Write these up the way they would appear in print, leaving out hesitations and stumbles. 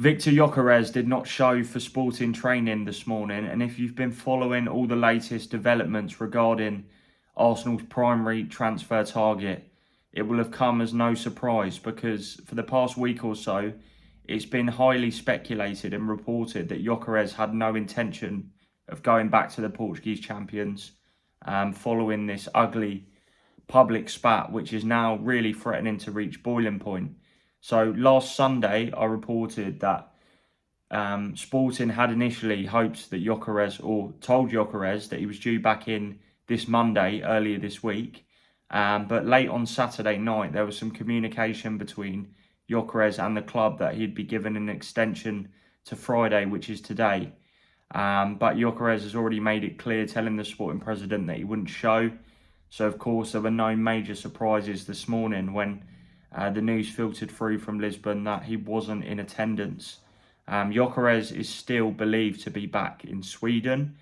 Viktor Gyokeres did not show for Sporting training this morning, and if you've been following all the latest developments regarding Arsenal's primary transfer target, it will have come as no surprise because for the past week or so, it's been highly speculated and reported that Gyokeres had no intention of going back to the Portuguese champions following this ugly public spat, which is now really threatening to reach boiling point. So last Sunday, I reported that Sporting had initially hoped that Gyokeres, or told Gyokeres that he was due back in this Monday, earlier this week. But late on Saturday night, there was some communication between Gyokeres and the club that he'd be given an extension to Friday, which is today. But Gyokeres has already made it clear, telling the Sporting president that he wouldn't show. So, of course, there were no major surprises this morning when the news filtered through from Lisbon that he wasn't in attendance. Gyokeres is still believed to be back in Sweden.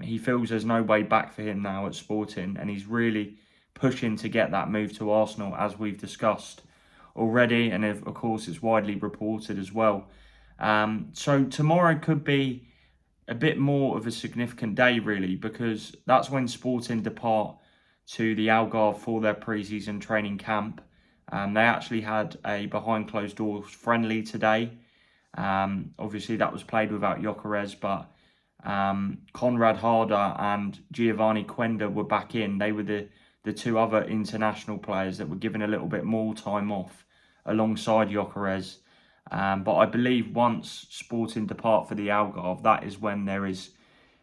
He feels there's no way back for him now at Sporting, and he's really pushing to get that move to Arsenal, as we've discussed already, and of course it's widely reported as well. So tomorrow could be a bit more of a significant day, really, because that's when Sporting depart to the Algarve for their pre-season training camp. They actually had a behind closed doors friendly today. Obviously that was played without Gyokeres, but Conrad Harder and Giovanni Quenda were back in. They were the two other international players that were given a little bit more time off alongside Gyokeres. But I believe once Sporting depart for the Algarve, that is when there is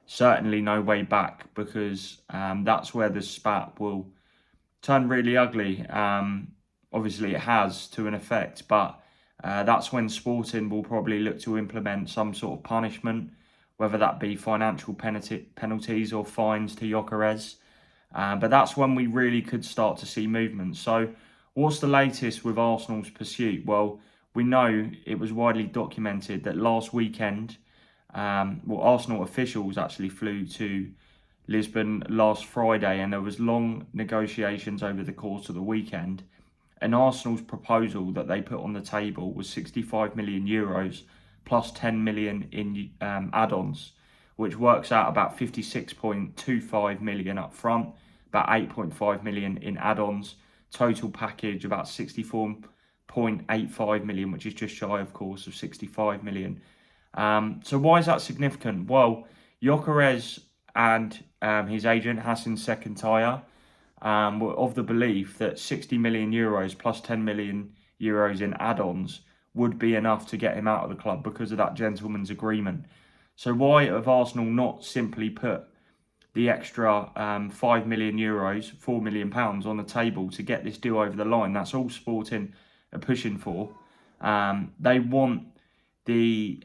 certainly no way back, because that's where the spat will turn really ugly. Obviously it has to an effect, but that's when Sporting will probably look to implement some sort of punishment, whether that be financial penalties or fines to Gyokeres. But that's when we really could start to see movement. So what's the latest with Arsenal's pursuit? Well, we know it was widely documented that last weekend, Arsenal officials actually flew to Lisbon last Friday, and there was long negotiations over the course of the weekend. And Arsenal's proposal that they put on the table was 65 million euros plus 10 million in add-ons, which works out about 56.25 million up front, about 8.5 million in add-ons. Total package about 64.85 million, which is just shy, of course, of 65 million. So why is that significant? Well, Gyokeres and his agent, Hassan Sekintaya, were of the belief that 60 million euros plus 10 million euros in add-ons would be enough to get him out of the club because of that gentleman's agreement. So why have Arsenal not simply put the extra 5 million euros, £4 million on the table to get this deal over the line? That's all Sporting are pushing for. They want the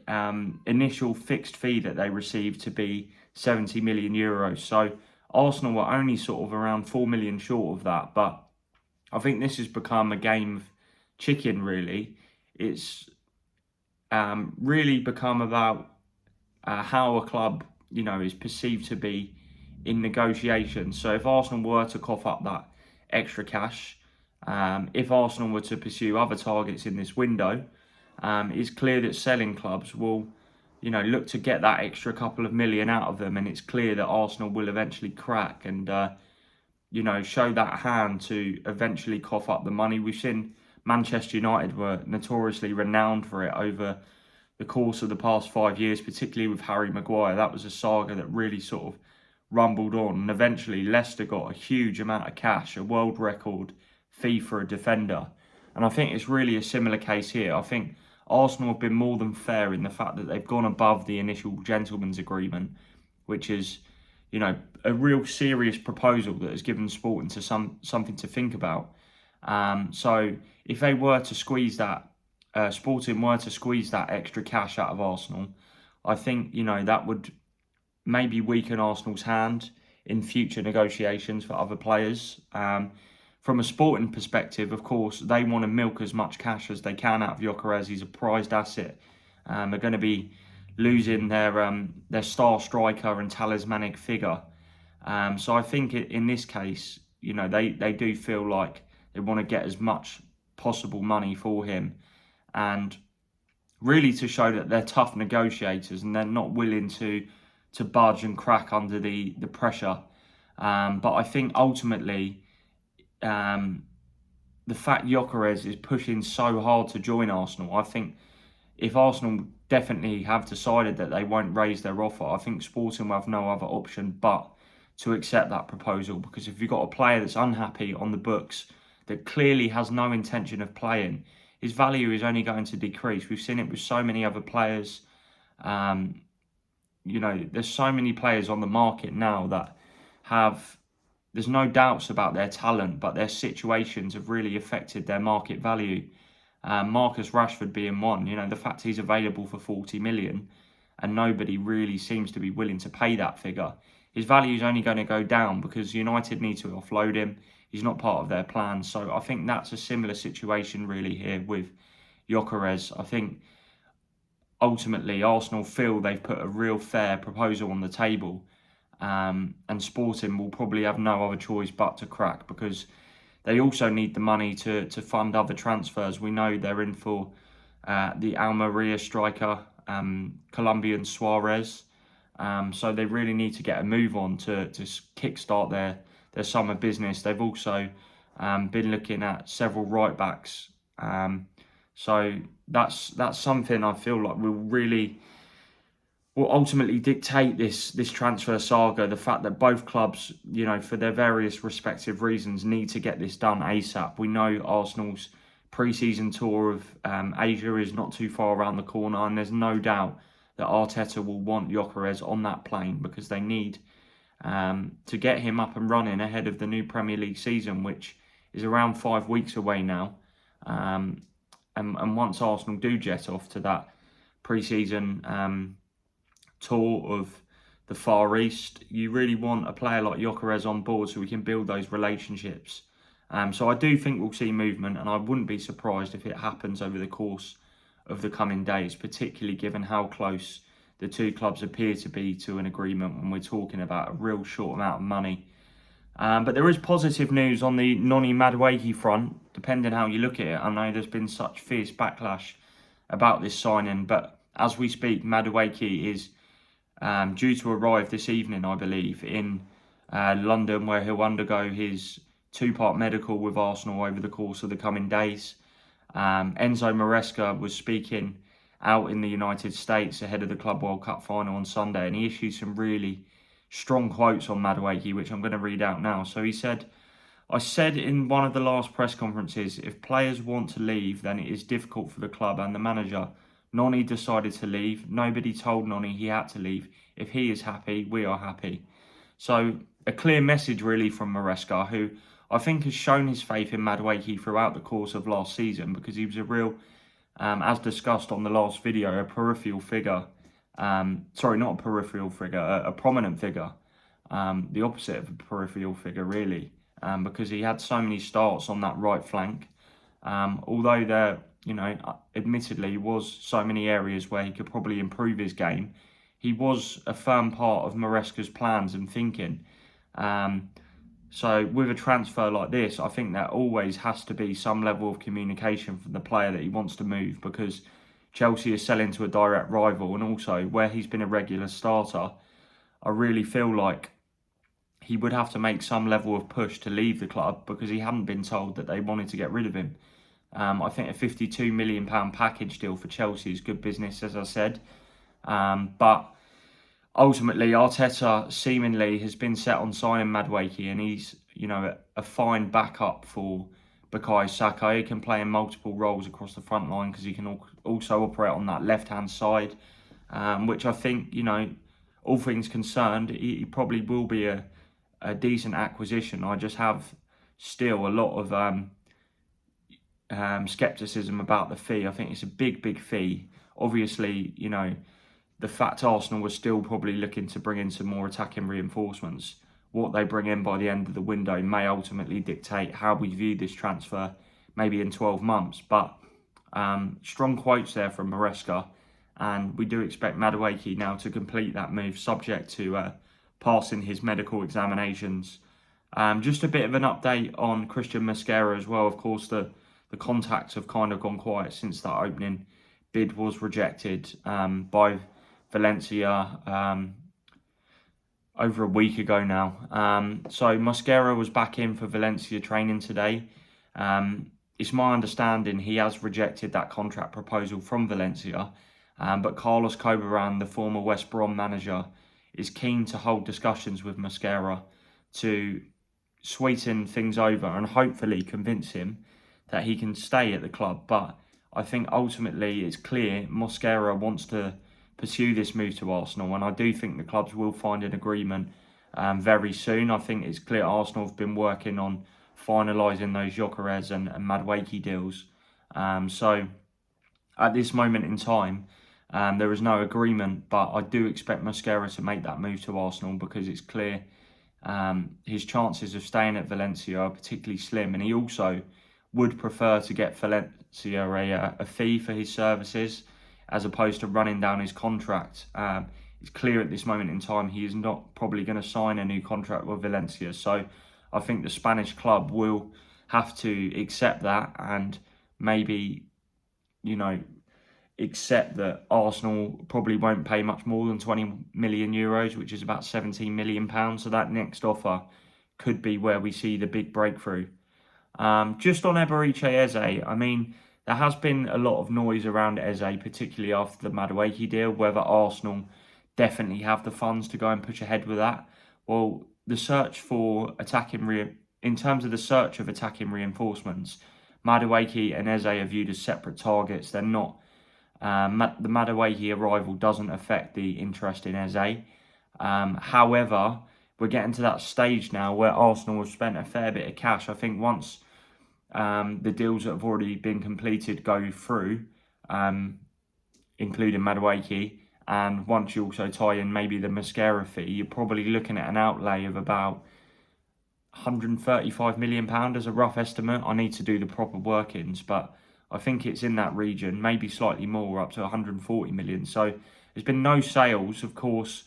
initial fixed fee that they received to be 70 million euros. So Arsenal were only sort of around 4 million short of that. But I think this has become a game of chicken, really. It's really become about how a club, is perceived to be in negotiations. So if Arsenal were to cough up that extra cash, if Arsenal were to pursue other targets in this window, it's clear that selling clubs will, look to get that extra couple of million out of them. And it's clear that Arsenal will eventually crack and, show that hand to eventually cough up the money. We've seen Manchester United were notoriously renowned for it over the course of the past 5 years, particularly with Harry Maguire. That was a saga that really sort of rumbled on. And eventually Leicester got a huge amount of cash, a world record fee for a defender. And I think it's really a similar case here. I think Arsenal have been more than fair in the fact that they've gone above the initial gentleman's agreement, which is, a real serious proposal that has given Sporting to something to think about. So if they were to squeeze that, Sporting were to squeeze that extra cash out of Arsenal, I think, that would maybe weaken Arsenal's hand in future negotiations for other players. From a Sporting perspective, of course, they want to milk as much cash as they can out of Gyokeres. He's a prized asset. They're going to be losing their star striker and talismanic figure. So I think in this case, they do feel like they want to get as much possible money for him. And really to show that they're tough negotiators and they're not willing to budge and crack under the pressure. But I think ultimately, the fact Gyokeres is pushing so hard to join Arsenal, I think if Arsenal definitely have decided that they won't raise their offer, I think Sporting will have no other option but to accept that proposal. Because if you've got a player that's unhappy on the books, that clearly has no intention of playing, his value is only going to decrease. We've seen it with so many other players. There's so many players on the market now that there's no doubts about their talent, but their situations have really affected their market value. Marcus Rashford being one, the fact he's available for 40 million and nobody really seems to be willing to pay that figure. His value is only going to go down because United need to offload him. He's not part of their plan. So I think that's a similar situation really here with Gyokeres. I think ultimately Arsenal feel they've put a real fair proposal on the table, and Sporting will probably have no other choice but to crack, because they also need the money to fund other transfers. We know they're in for the Almeria striker, Colombian Suarez. So they really need to get a move on to kickstart their summer business. They've also been looking at several right backs. So that's something I feel like will ultimately dictate this transfer saga. The fact that both clubs, for their various respective reasons, need to get this done ASAP. We know Arsenal's pre-season tour of Asia is not too far around the corner, and there's no doubt that Arteta will want Gyokeres on that plane because they need to get him up and running ahead of the new Premier League season, which is around 5 weeks away now. And once Arsenal do jet off to that pre-season tour of the Far East, you really want a player like Gyokeres on board so we can build those relationships. So I do think we'll see movement, and I wouldn't be surprised if it happens over the course of the coming days, particularly given how close the two clubs appear to be to an agreement when we're talking about a real short amount of money. But there is positive news on the Noni Madueke front, depending how you look at it. I know there's been such fierce backlash about this signing, but as we speak, Madueke is due to arrive this evening, I believe, in London, where he'll undergo his 2-part medical with Arsenal over the course of the coming days. Enzo Maresca was speaking out in the United States ahead of the Club World Cup final on Sunday, and he issued some really strong quotes on Madueke, which I'm going to read out now. So he said, "I said in one of the last press conferences, if players want to leave, then it is difficult for the club and the manager. Noni decided to leave. Nobody told Noni he had to leave. If he is happy, we are happy." So a clear message really from Maresca, who I think has shown his faith in Madueke throughout the course of last season, because he was a real, as discussed on the last video, a peripheral figure. Sorry, not a peripheral figure, a prominent figure. The opposite of a peripheral figure, really, because he had so many starts on that right flank. Although there, admittedly was so many areas where he could probably improve his game, he was a firm part of Maresca's plans and thinking. So with a transfer like this, I think there always has to be some level of communication from the player that he wants to move, because Chelsea is selling to a direct rival, and also where he's been a regular starter, I really feel like he would have to make some level of push to leave the club, because he hadn't been told that they wanted to get rid of him. I think a £52 million package deal for Chelsea is good business, as I said. But ultimately, Arteta seemingly has been set on signing Madueke, and he's, a fine backup for Bukayo Saka. He can play in multiple roles across the front line because he can also operate on that left-hand side, which I think, all things concerned, he probably will be a decent acquisition. I just have still a lot of scepticism about the fee. I think it's a big fee. Obviously, the fact Arsenal was still probably looking to bring in some more attacking reinforcements, what they bring in by the end of the window may ultimately dictate how we view this transfer maybe in 12 months. But strong quotes there from Maresca, and we do expect Madueke now to complete that move, subject to passing his medical examinations. Just a bit of an update on Cristhian Mosquera as well. Of course, the contacts have kind of gone quiet since that opening bid was rejected by Valencia over a week ago now. So Mosquera was back in for Valencia training today. It's my understanding he has rejected that contract proposal from Valencia, but Carlos Coberan, the former West Brom manager, is keen to hold discussions with Mosquera to sweeten things over and hopefully convince him that he can stay at the club. But I think ultimately it's clear Mosquera wants to pursue this move to Arsenal, and I do think the clubs will find an agreement very soon. I think it's clear Arsenal have been working on finalising those Gyokeres and Madueke deals. So at this moment in time, there is no agreement, but I do expect Mosquera to make that move to Arsenal because it's clear his chances of staying at Valencia are particularly slim, and he also would prefer to get Valencia a fee for his services as opposed to running down his contract. It's clear at this moment in time he is not probably going to sign a new contract with Valencia, so I think the Spanish club will have to accept that and maybe, accept that Arsenal probably won't pay much more than 20 million euros, which is about 17 million pounds. So that next offer could be where we see the big breakthrough. Just on Eberechi Eze, I mean, there has been a lot of noise around Eze, particularly after the Madueke deal, whether Arsenal definitely have the funds to go and push ahead with that. Well, the search for in terms of the search of attacking reinforcements, Madueke and Eze are viewed as separate targets. They're not. The Madueke arrival doesn't affect the interest in Eze. However, we're getting to that stage now where Arsenal have spent a fair bit of cash. I think once the deals that have already been completed go through, including Madueke, and once you also tie in maybe the Mosquera fee, you're probably looking at an outlay of about £135 million as a rough estimate. I need to do the proper workings, but I think it's in that region, maybe slightly more, up to 140 million. So there's been no sales, of course.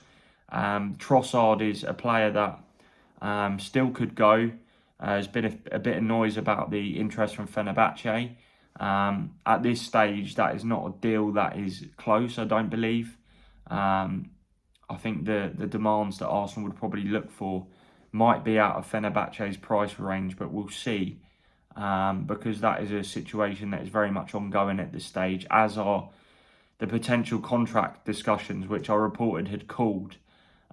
Trossard is a player that still could go. There's been a bit of noise about the interest from Fenerbahce. At this stage, that is not a deal that is close, I don't believe. I think the demands that Arsenal would probably look for might be out of Fenerbahce's price range, but we'll see. Because that is a situation that is very much ongoing at this stage, as are the potential contract discussions, which I reported had cooled.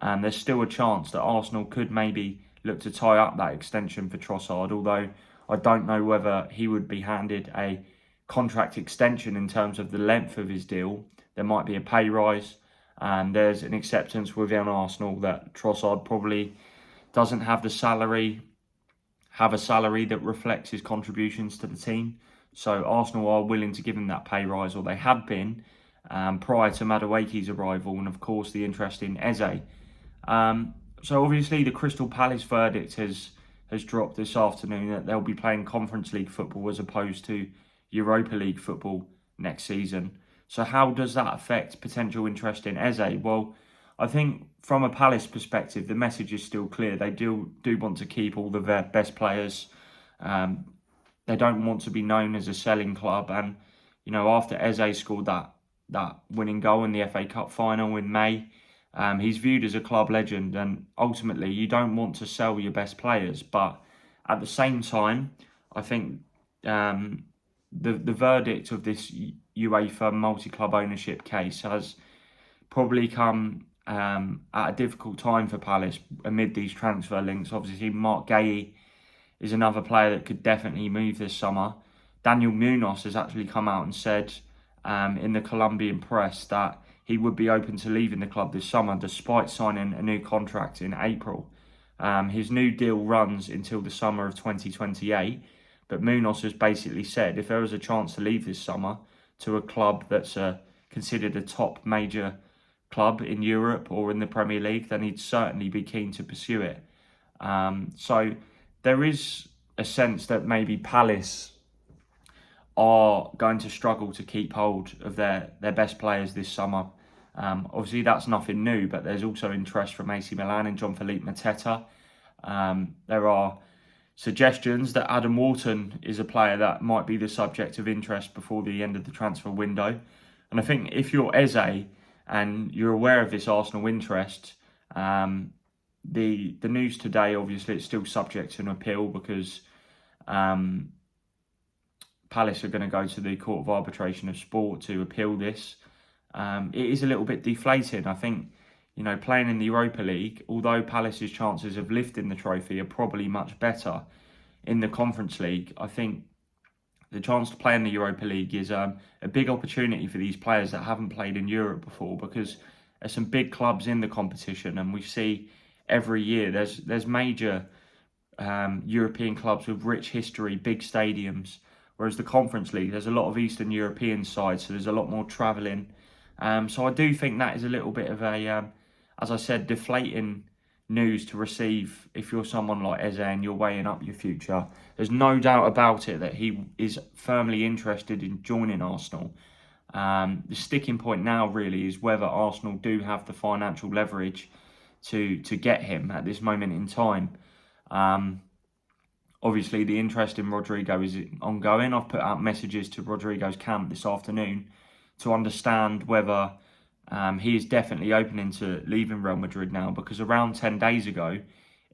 There's still a chance that Arsenal could maybe look to tie up that extension for Trossard, although I don't know whether he would be handed a contract extension in terms of the length of his deal. There might be a pay rise, and there's an acceptance within Arsenal that Trossard probably doesn't have a salary that reflects his contributions to the team. So Arsenal are willing to give him that pay rise, or they had been prior to Madueke's arrival, and of course the interest in Eze. So obviously the Crystal Palace verdict has dropped this afternoon that they'll be playing Conference League football as opposed to Europa League football next season. So how does that affect potential interest in Eze? Well, I think from a Palace perspective, the message is still clear. They do want to keep all the best players. They don't want to be known as a selling club. And, after Eze scored that winning goal in the FA Cup final in May, he's viewed as a club legend. And ultimately, you don't want to sell your best players. But at the same time, I think the verdict of this UEFA multi-club ownership case has probably come at a difficult time for Palace amid these transfer links. Obviously, Mark Guéhi is another player that could definitely move this summer. Daniel Munoz has actually come out and said in the Colombian press that he would be open to leaving the club this summer despite signing a new contract in April. His new deal runs until the summer of 2028, but Munoz has basically said if there was a chance to leave this summer to a club that's considered a top major club in Europe or in the Premier League, then he'd certainly be keen to pursue it. So there is a sense that maybe Palace are going to struggle to keep hold of their best players this summer. Obviously, that's nothing new, but there's also interest from AC Milan and Jean-Philippe Mateta. There are suggestions that Adam Wharton is a player that might be the subject of interest before the end of the transfer window. And I think if you're Eze and you're aware of this Arsenal interest, the news today, obviously, it's still subject to an appeal because Palace are going to go to the Court of Arbitration of Sport to appeal this. It is a little bit deflating. I think, playing in the Europa League, although Palace's chances of lifting the trophy are probably much better in the Conference League, I think the chance to play in the Europa League is a big opportunity for these players that haven't played in Europe before, because there's some big clubs in the competition, and we see every year there's major European clubs with rich history, big stadiums, whereas the Conference League, there's a lot of Eastern European sides, so there's a lot more travelling. So I do think that is a little bit of a, as I said, deflating news to receive if you're someone like Eze and you're weighing up your future. There's no doubt about it that he is firmly interested in joining Arsenal. The sticking point now really is whether Arsenal do have the financial leverage to get him at this moment in time. Obviously, the interest in Rodrigo is ongoing. I've put out messages to Rodrigo's camp this afternoon to understand whether he is definitely opening to leaving Real Madrid now, because around 10 days ago,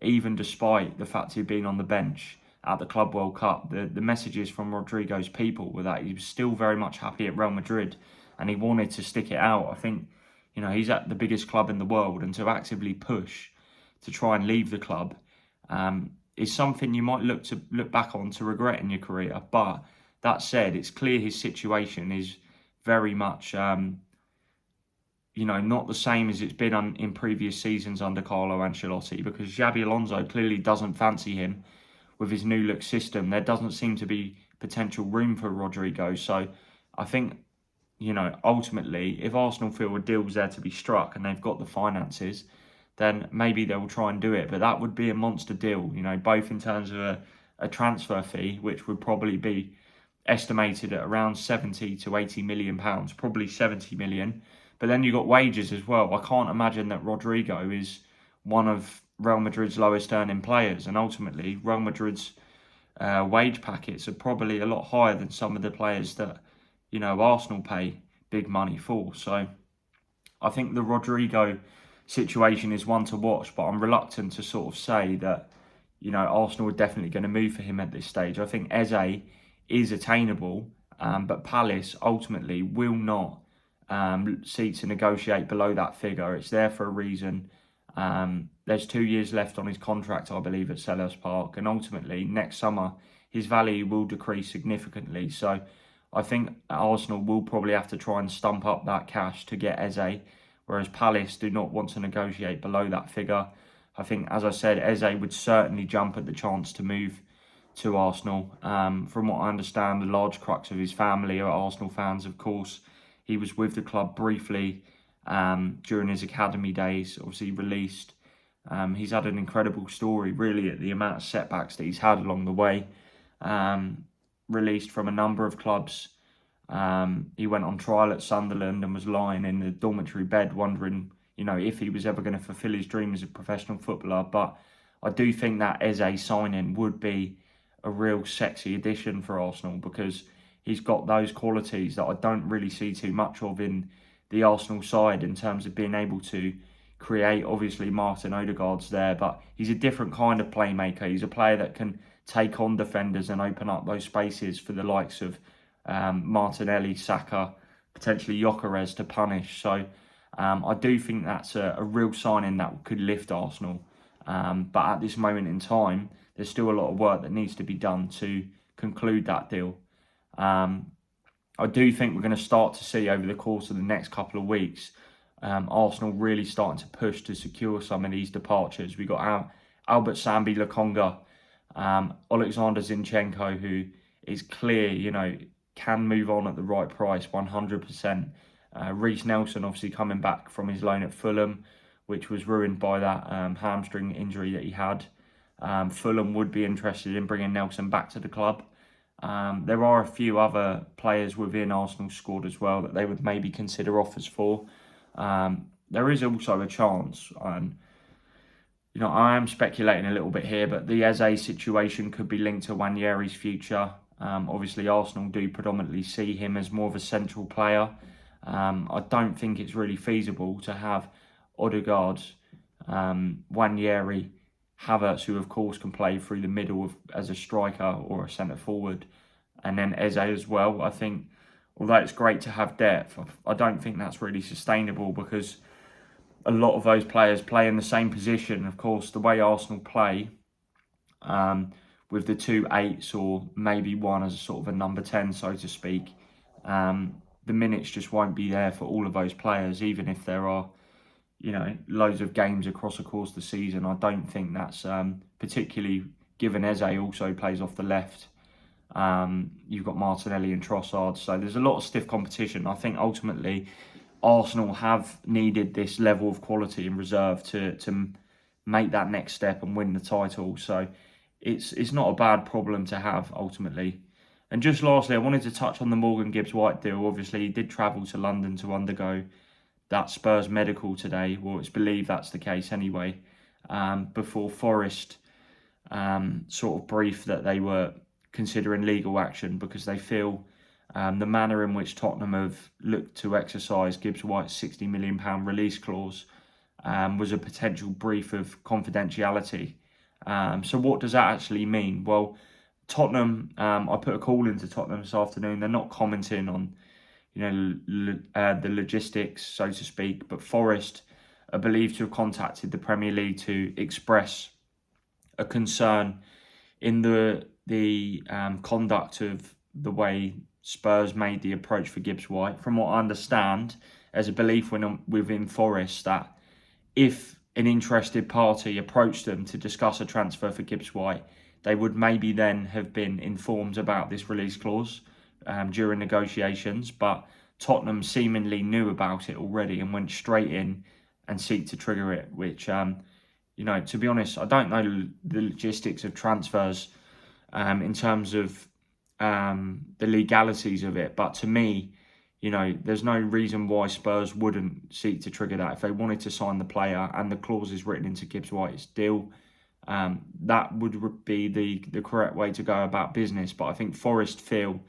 even despite the fact he'd been on the bench at the Club World Cup, the messages from Rodrigo's people were that he was still very much happy at Real Madrid and he wanted to stick it out. I think, he's at the biggest club in the world, and to actively push to try and leave the club is something you might look back on to regret in your career. But that said, it's clear his situation is very much not the same as it's been in previous seasons under Carlo Ancelotti, because Xabi Alonso clearly doesn't fancy him with his new look system. There doesn't seem to be potential room for Rodrigo. So I think, ultimately, if Arsenal feel a deal's there to be struck and they've got the finances, then maybe they'll try and do it. But that would be a monster deal, both in terms of a transfer fee, which would probably be estimated at around 70 to 80 million pounds, probably 70 million. But then you've got wages as well. I can't imagine that Rodrigo is one of Real Madrid's lowest earning players. And ultimately, Real Madrid's wage packets are probably a lot higher than some of the players that, Arsenal pay big money for. So I think the Rodrigo situation is one to watch, but I'm reluctant to sort of say that, Arsenal are definitely going to move for him at this stage. I think Eze is attainable, but Palace ultimately will not seek to negotiate below that figure. It's there for a reason. There's 2 years left on his contract, I believe, at Selhurst Park, and ultimately next summer his value will decrease significantly. So I think Arsenal will probably have to try and stump up that cash to get Eze, whereas Palace do not want to negotiate below that figure. I think, as I said, Eze would certainly jump at the chance to move to Arsenal. From what I understand, the large crux of his family are Arsenal fans, of course. He was with the club briefly during his academy days, obviously released. He's had an incredible story, really, at the amount of setbacks that he's had along the way. Released from a number of clubs. He went on trial at Sunderland and was lying in the dormitory bed wondering, if he was ever going to fulfil his dream as a professional footballer. But I do think that Eze signing would be a real sexy addition for Arsenal, because he's got those qualities that I don't really see too much of in the Arsenal side, in terms of being able to create. Obviously, Martin Odegaard's there, but he's a different kind of playmaker. He's a player that can take on defenders and open up those spaces for the likes of Martinelli, Saka, potentially Gyokeres to punish. So I do think that's a real signing that could lift Arsenal. But at this moment in time, there's still a lot of work that needs to be done to conclude that deal. I do think we're going to start to see over the course of the next couple of weeks, Arsenal really starting to push to secure some of these departures. We got Albert Sambi Lokonga, Alexander Zinchenko, who is clear, can move on at the right price, 100%. Reece Nelson, obviously coming back from his loan at Fulham, which was ruined by that hamstring injury that he had. Fulham would be interested in bringing Nelson back to the club. There are a few other players within Arsenal's squad as well that they would maybe consider offers for. There is also a chance, and I am speculating a little bit here, but the Eze situation could be linked to Nwaneri's future. Obviously, Arsenal do predominantly see him as more of a central player. I don't think it's really feasible to have Odegaard, Nwaneri, Havertz, who of course can play through the middle as a striker or a centre forward, and then Eze as well. I think, although it's great to have depth, I don't think that's really sustainable because a lot of those players play in the same position. Of course, the way Arsenal play, with the 2 8s or maybe one as a sort of a number 10, so to speak, the minutes just won't be there for all of those players, even if there are, loads of games across the course of the season. I don't think that's particularly given Eze also plays off the left. You've got Martinelli and Trossard, so there's a lot of stiff competition. I think ultimately Arsenal have needed this level of quality in reserve to make that next step and win the title. So it's not a bad problem to have ultimately. And just lastly, I wanted to touch on the Morgan Gibbs-White deal. Obviously, he did travel to London to undergo that Spurs medical today. Well, it's believed that's the case anyway. Before Forest sort of briefed that they were considering legal action because they feel the manner in which Tottenham have looked to exercise Gibbs-White's £60 million release clause was a potential breach of confidentiality. So what does that actually mean? Well, Tottenham, I put a call into Tottenham this afternoon. They're not commenting on, the logistics, so to speak. But Forest are believed to have contacted the Premier League to express a concern in the conduct of the way Spurs made the approach for Gibbs-White. From what I understand, there's a belief within Forest that if an interested party approached them to discuss a transfer for Gibbs-White, they would maybe then have been informed about this release clause during negotiations. But Tottenham seemingly knew about it already and went straight in and seek to trigger it, which, to be honest, I don't know the logistics of transfers in terms of the legalities of it. But to me, there's no reason why Spurs wouldn't seek to trigger that. If they wanted to sign the player and the clause is written into Gibbs-White's deal, that would be the correct way to go about business. But I think Forest feel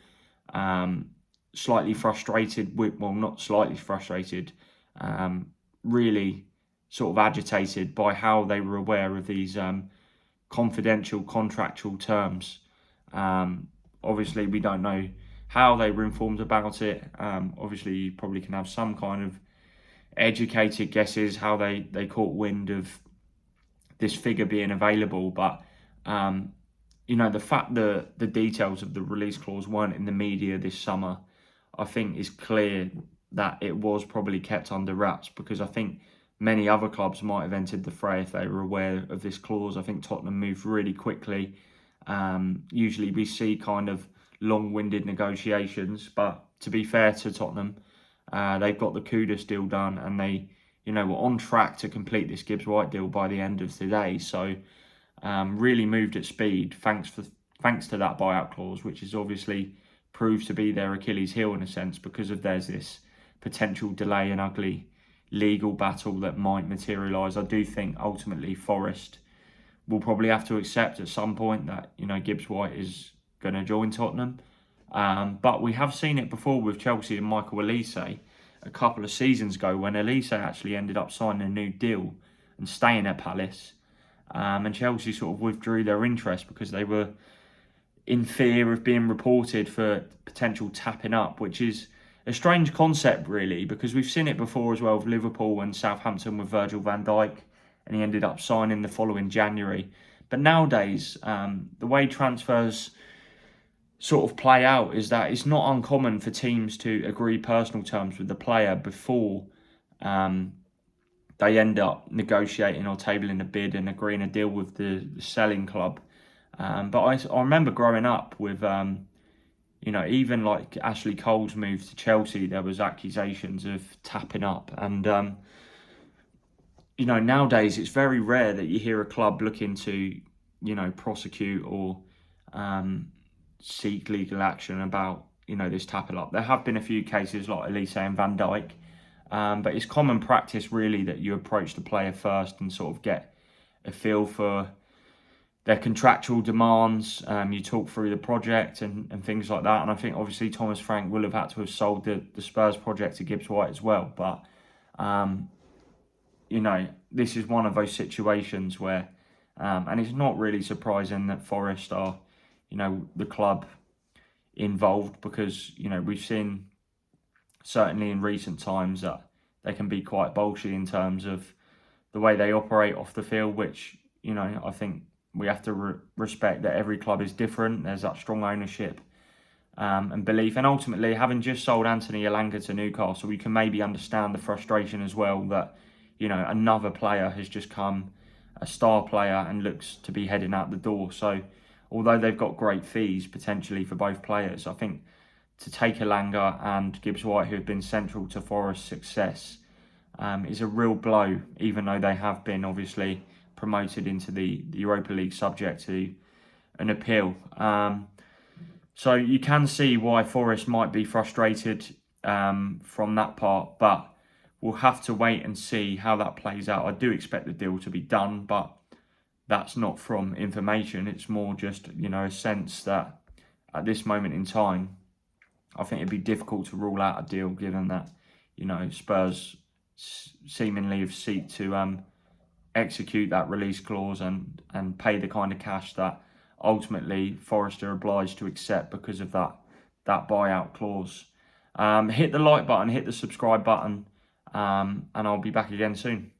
slightly frustrated not slightly frustrated, really sort of agitated by how they were aware of these confidential contractual terms. Obviously, we don't know how they were informed about it. Obviously, you probably can have some kind of educated guesses how they caught wind of this figure being available. But, the fact that the details of the release clause weren't in the media this summer, I think is clear that it was probably kept under wraps, because I think many other clubs might have entered the fray if they were aware of this clause. I think Tottenham moved really quickly. Usually we see kind of long-winded negotiations, but to be fair to Tottenham, they've got the Kudus deal done, and they, were on track to complete this Gibbs-White deal by the end of today. So really moved at speed thanks to that buyout clause, which is obviously proved to be their Achilles heel in a sense, because there's this potential delay and ugly legal battle that might materialise. I do think ultimately Forest will probably have to accept at some point that, Gibbs-White is going to join Tottenham. But we have seen it before with Chelsea and Michael Elise a couple of seasons ago, when Elise actually ended up signing a new deal and staying at Palace. And Chelsea sort of withdrew their interest because they were in fear of being reported for potential tapping up, which is a strange concept really, because we've seen it before as well with Liverpool and Southampton with Virgil van Dijk, and he ended up signing the following January. But nowadays, the way transfers sort of play out is that it's not uncommon for teams to agree personal terms with the player before they end up negotiating or tabling a bid and agreeing a deal with the selling club. But I remember growing up with, even like Ashley Cole's move to Chelsea, there was accusations of tapping up. And, nowadays it's very rare that you hear a club looking to, prosecute or seek legal action about, this tapping up. There have been a few cases like Elise and Van Dijk. But it's common practice really that you approach the player first and sort of get a feel for their contractual demands. You talk through the project and things like that. And I think obviously Thomas Frank will have had to have sold the Spurs project to Gibbs-White as well. But, you know, this is one of those situations where, and it's not really surprising that Forest are, you know, the club involved, because, you know, we've seen certainly in recent times that they can be quite bolshy in terms of the way they operate off the field, which, you know, I think we have to respect that every club is different. There's that strong ownership and belief. And ultimately, having just sold Anthony Elanga to Newcastle, we can maybe understand the frustration as well that, you know, another player has just come, a star player, and looks to be heading out the door. So although they've got great fees potentially for both players, I think to take Elanga and Gibbs-White, who have been central to Forest's success, is a real blow, even though they have been obviously promoted into the Europa League subject to an appeal. So you can see why Forest might be frustrated from that part, but we'll have to wait and see how that plays out. I do expect the deal to be done, but that's not from information. It's more just, you know, a sense that at this moment in time, I think it'd be difficult to rule out a deal, given that, you know, Spurs seemingly have sought to execute that release clause and pay the kind of cash that ultimately Forest are obliged to accept because of that buyout clause. Hit the like button, hit the subscribe button, and I'll be back again soon.